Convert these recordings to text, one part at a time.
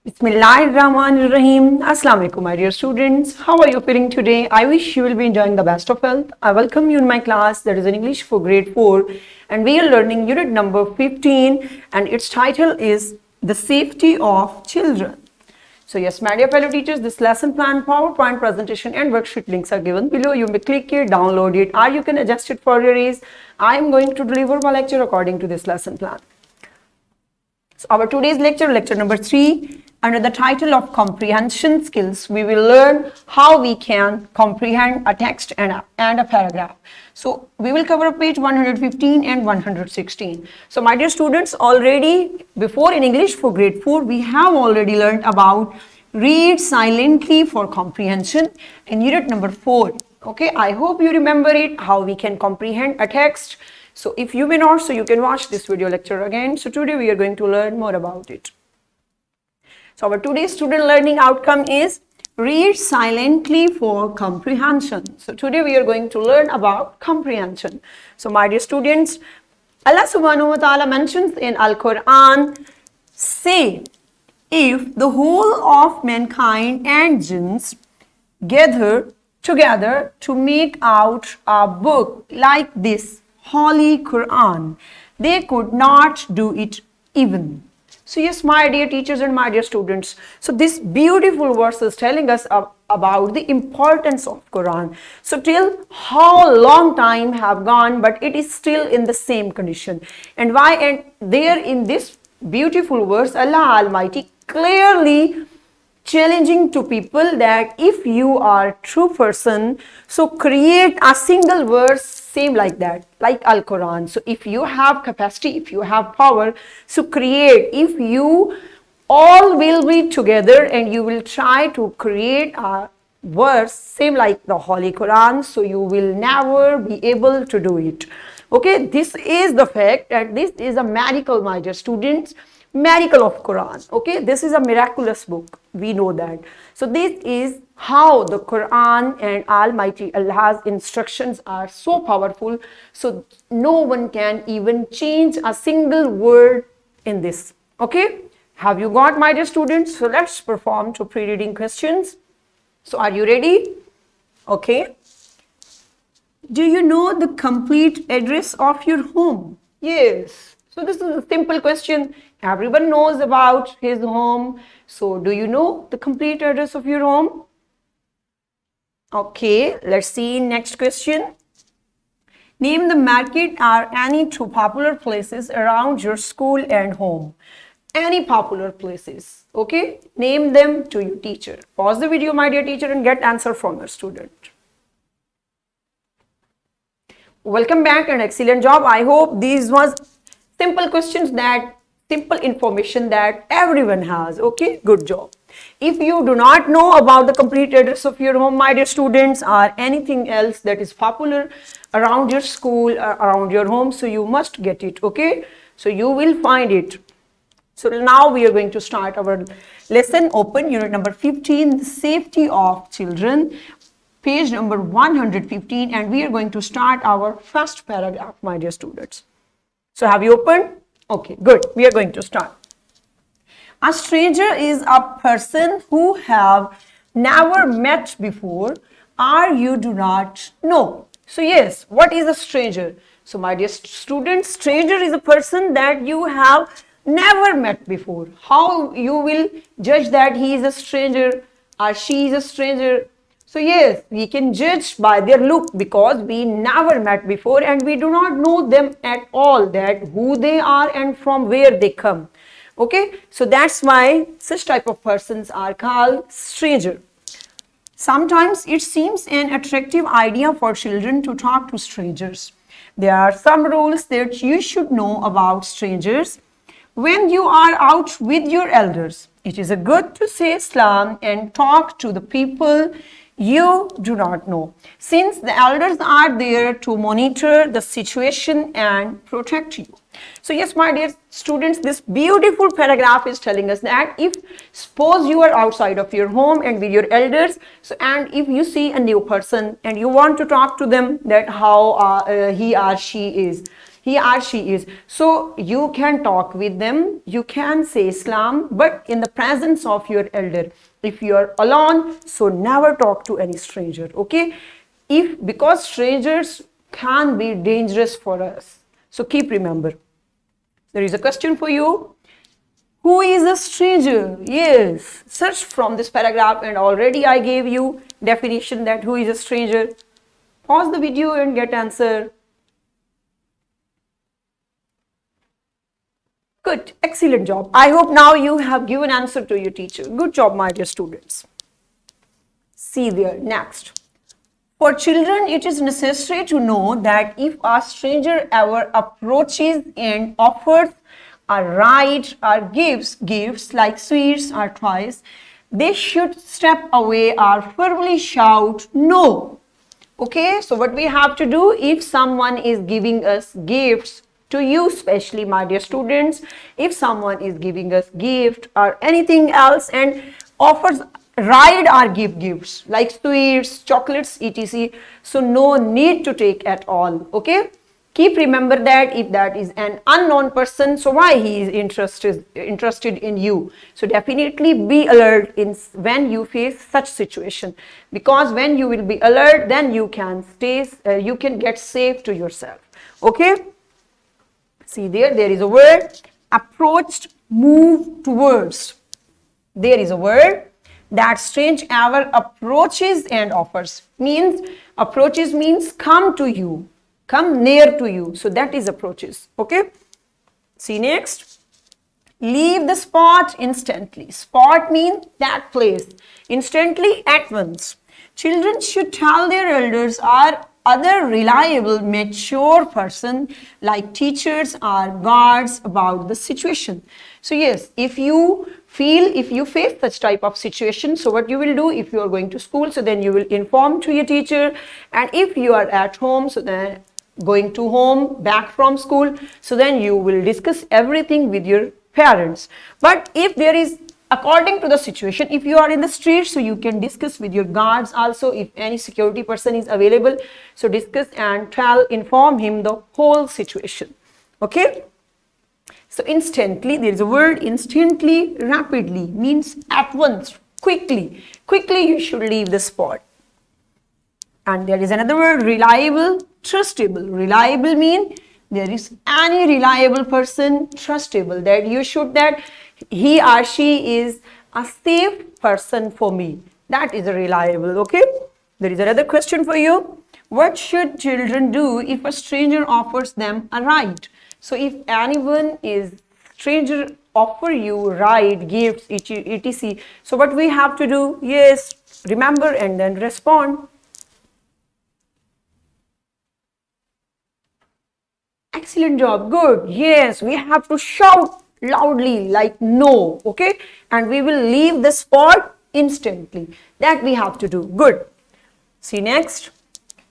Bismillahirrahmanirrahim. Assalamu alaikum, my dear students. How are you feeling today? I wish you will be enjoying the best of health. I welcome you in my class that is in English for grade 4, and we are learning unit number 15, and its title is The Safety of Children. So yes, my dear fellow teachers, this lesson plan, PowerPoint presentation and worksheet links are given below. You may click it, download it, or you can adjust it for your ease. I am going to deliver my lecture according to this lesson plan. So our today's lecture number 3, under the title of comprehension skills, we will learn how we can comprehend a text and a paragraph. So we will cover page 115 and 116. So my dear students, already before in English for grade 4, we have already learned about read silently for comprehension in unit number 4. Okay, I hope you remember it, how we can comprehend a text. So if you may not, so you can watch this video lecture again. So today we are going to learn more about it. So our today's student learning outcome is read silently for comprehension. So today we are going to learn about comprehension. So my dear students, Allah subhanahu wa ta'ala mentions in Al-Quran, say, if the whole of mankind and jinns gather together to make out a book like this Holy Quran, they could not do it even. So yes, my dear teachers and my dear students, so this beautiful verse is telling us about the importance of Quran. So till how long time have gone, but it is still in the same condition. And why? And there in this beautiful verse, Allah Almighty clearly challenging to people that if you are true person, so create a single verse same like that, like Al-Quran. So if you have capacity, if you have power, so create. If you all will be together and you will try to create a verse same like the Holy Quran, so you will never be able to do it. Okay, this is the fact, and this is a miracle, my dear students. Miracle of Quran. Okay, this is a miraculous book, we know that. So this is how the Quran and Almighty Allah's instructions are so powerful, so no one can even change a single word in this. Okay, have you got, my dear students? So let's perform to pre-reading questions. So are you ready? Okay, do you know the complete address of your home? Yes. So this is a simple question. Everyone knows about his home. So do you know the complete address of your home? Okay, let's see next question. Name the market or any two popular places around your school and home. Any popular places. Okay, name them to your teacher. Pause the video, my dear teacher, and get answer from your student. Welcome back and excellent job. I hope these was simple questions, that simple information that everyone has. Okay, good job. If you do not know about the complete address of your home, my dear students, or anything else that is popular around your school or around your home, so you must get it. Okay, so you will find it. So now we are going to start our lesson. Open unit number 15, the safety of children, page number 115, and we are going to start our first paragraph, my dear students. So have you opened? Okay, good. We are going to start. A stranger is a person who have never met before or you do not know. So yes, what is a stranger? So my dear students, stranger is a person that you have never met before. How you will judge that he is a stranger or she is a stranger? So yes, we can judge by their look because we never met before and we do not know them at all, that who they are and from where they come. Okay, so that's why such type of persons are called stranger. Sometimes it seems an attractive idea for children to talk to strangers. There are some rules that you should know about strangers. When you are out with your elders, it is good to say salam and talk to the people you do not know, since the elders are there to monitor the situation and protect you. So yes, my dear students, this beautiful paragraph is telling us that if suppose you are outside of your home and with your elders, so and if you see a new person and you want to talk to them that how he or she is, he or she is. So you can talk with them, you can say salam, but in the presence of your elder. If you are alone, so never talk to any stranger, okay? Because strangers can be dangerous for us. So keep remember. There is a question for you. Who is a stranger? Yes, search from this paragraph, and already I gave you definition that who is a stranger. Pause the video and get answer. Good, excellent job. I hope now you have given answer to your teacher. Good job, my dear students. See there, next. For children, it is necessary to know that if a stranger ever approaches and offers a ride or gives gifts like sweets or toys, they should step away or firmly shout no. Okay, so what we have to do, if someone is giving us gifts, to you especially, my dear students, if someone is giving us gift or anything else and offers ride or give gifts like sweets, chocolates, etc., so no need to take at all. Okay, keep remember that if that is an unknown person, so why he is interested in you. So definitely be alert in when you face such situation, because when you will be alert, then you can you can get safe to yourself. Okay, see there is a word approached, move towards. There is a word that strange ever approaches and offers. Approaches means come to you, come near to you. So that is approaches. Okay. See next. Leave the spot instantly. Spot means that place. Instantly, at once. Children should tell their elders or other reliable, mature person like teachers or guards about the situation. So yes, if you face such type of situation, so what you will do, if you are going to school, so then you will inform to your teacher, and if you are at home, so then going to home, back from school, so then you will discuss everything with your parents. But if there is, according to the situation, if you are in the street, so you can discuss with your guards also, if any security person is available, so discuss and inform him the whole situation. Okay. So instantly, there is a word instantly, rapidly, means at once, quickly. Quickly you should leave the spot. And there is another word, reliable, trustable. Reliable means there is any reliable person, trustable, that you should, that he or she is a safe person for me. That is a reliable. Okay. There is another question for you. What should children do if a stranger offers them a ride? So if anyone is stranger offer you ride, gifts, etc. So what we have to do? Yes, remember and then respond. Excellent job. Good. Yes, we have to shout loudly like no. Okay, and we will leave the spot instantly. That we have to do. Good. See next.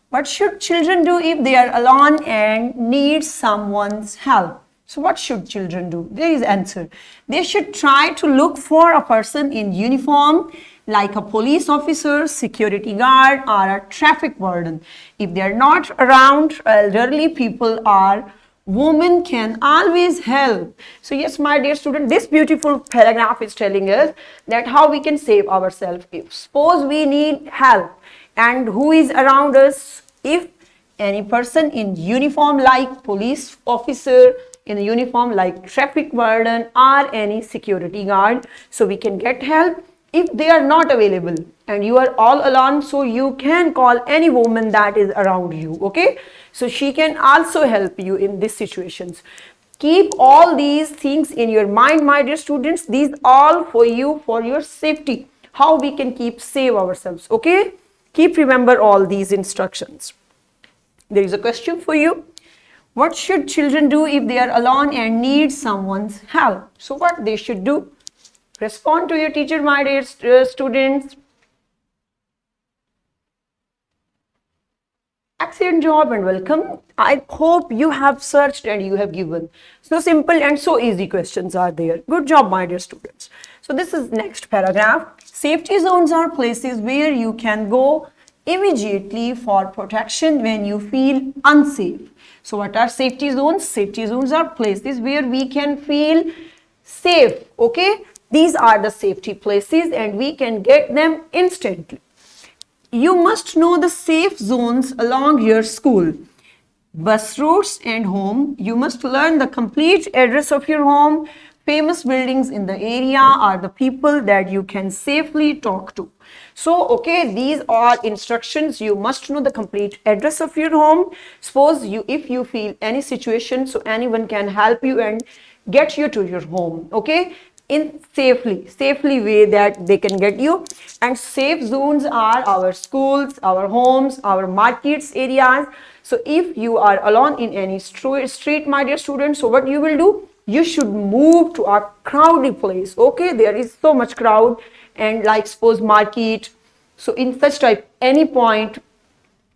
What should children do if they are alone and need someone's help? So what should children do? There is answer. They should try to look for a person in uniform like a police officer, security guard, or a traffic warden. If they are not around, elderly people or women can always help. So yes, my dear student, this beautiful paragraph is telling us that how we can save ourselves. If suppose we need help, and who is around us, if any person in uniform like police officer, in a uniform like traffic warden, or any security guard, so we can get help. If they are not available and you are all alone, so you can call any woman that is around you. Okay, so she can also help you in these situations. Keep all these things in your mind, my dear students. These all for you, for your safety, how we can keep save ourselves. Okay, keep remember all these instructions. There is a question for you. What should children do if they are alone and need someone's help? So what they should do? Respond to your teacher, my dear students. Excellent job and welcome. I hope you have searched and you have given. So simple and so easy questions are there. Good job, my dear students. So this is next paragraph. Safety zones are places where you can go immediately for protection when you feel unsafe. So what are safety zones? Safety zones are places where we can feel safe. Okay, these are the safety places and we can get them instantly. You must know the safe zones along your school, bus routes and home. You must learn the complete address of your home. Famous buildings in the area are the people that you can safely talk to. So, okay, these are instructions. You must know the complete address of your home. Suppose if you feel any situation, so anyone can help you and get you to your home, okay, in safely way that they can get you. And safe zones are our schools, our homes, our markets areas. So if you are alone in any street, my dear students, so what you will do, you should move to a crowded place. Okay, there is so much crowd, and like suppose market, so in such type any point,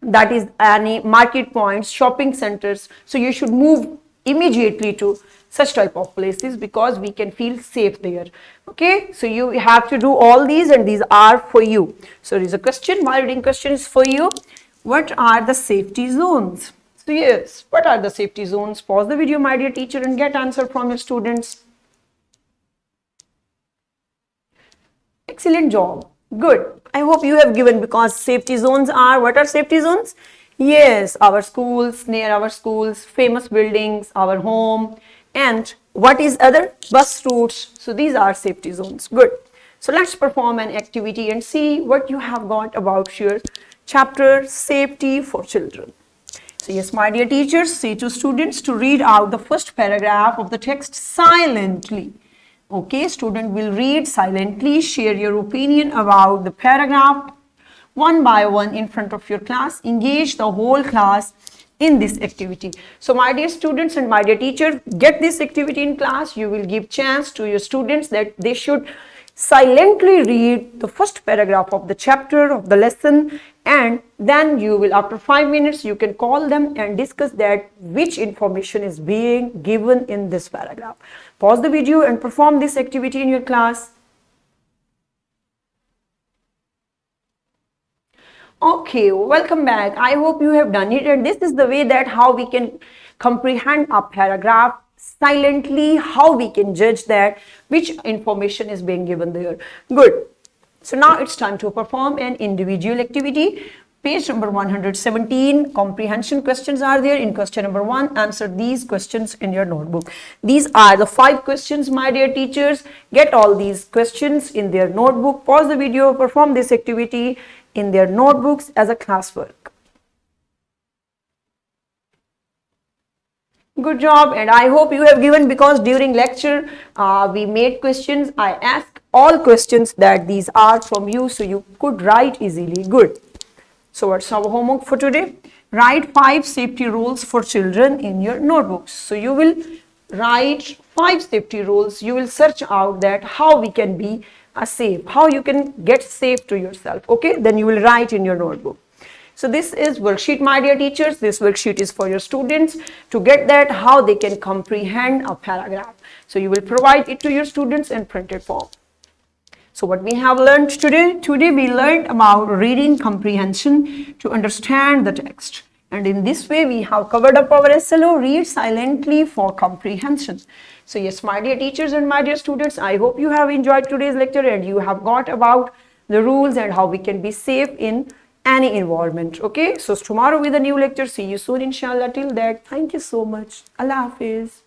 that is any market points, shopping centers, so you should move immediately to such type of places because we can feel safe there. Okay, so you have to do all these and these are for you. So there is a question, my reading question is for you. What are the safety zones? So yes, what are the safety zones? Pause the video, my dear teacher, and get answer from your students. Excellent job. Good. I hope you have given, because safety zones are, what are safety zones? Yes, our schools, near our schools, famous buildings, our home, and what is other? Bus routes. So these are safety zones. Good. So let's perform an activity and see what you have got about your chapter Safety for Children. So yes, my dear teachers, say to students to read out the first paragraph of the text silently. Okay, student will read silently, share your opinion about the paragraph one by one in front of your class. Engage the whole class in this activity. So my dear students and my dear teachers, get this activity in class. You will give chance to your students that they should silently read the first paragraph of the chapter of the lesson, and then you will, after 5 minutes, you can call them and discuss that which information is being given in this paragraph. Pause the video and perform this activity in your class. Okay, welcome back. I hope you have done it, and this is the way that how we can comprehend a paragraph silently, how we can judge that which information is being given there. Good. So now it's time to perform an individual activity. Page number 117, comprehension questions are there. In question number 1, answer these questions in your notebook. These are the 5 questions, my dear teachers. Get all these questions in their notebook. Pause the video, perform this activity in their notebooks as a classwork. Good job, and I hope you have given, because during lecture we made questions. I asked all questions that these are from you, so you could write easily. Good. So what's our homework for today? Write 5 safety rules for children in your notebooks. So you will write 5 safety rules. You will search out that how we can be safe, how you can get safe to yourself. Okay, then you will write in your notebook. So this is worksheet, my dear teachers. This worksheet is for your students to get that how they can comprehend a paragraph. So you will provide it to your students in printed form. So what we have learned today? Today we learned about reading comprehension to understand the text. And in this way we have covered up our SLO, read silently for comprehension. So yes, my dear teachers and my dear students, I hope you have enjoyed today's lecture and you have got about the rules and how we can be safe in any environment. Okay, so tomorrow with a new lecture. See you soon, inshallah. Till that, thank you so much. Allah Hafiz.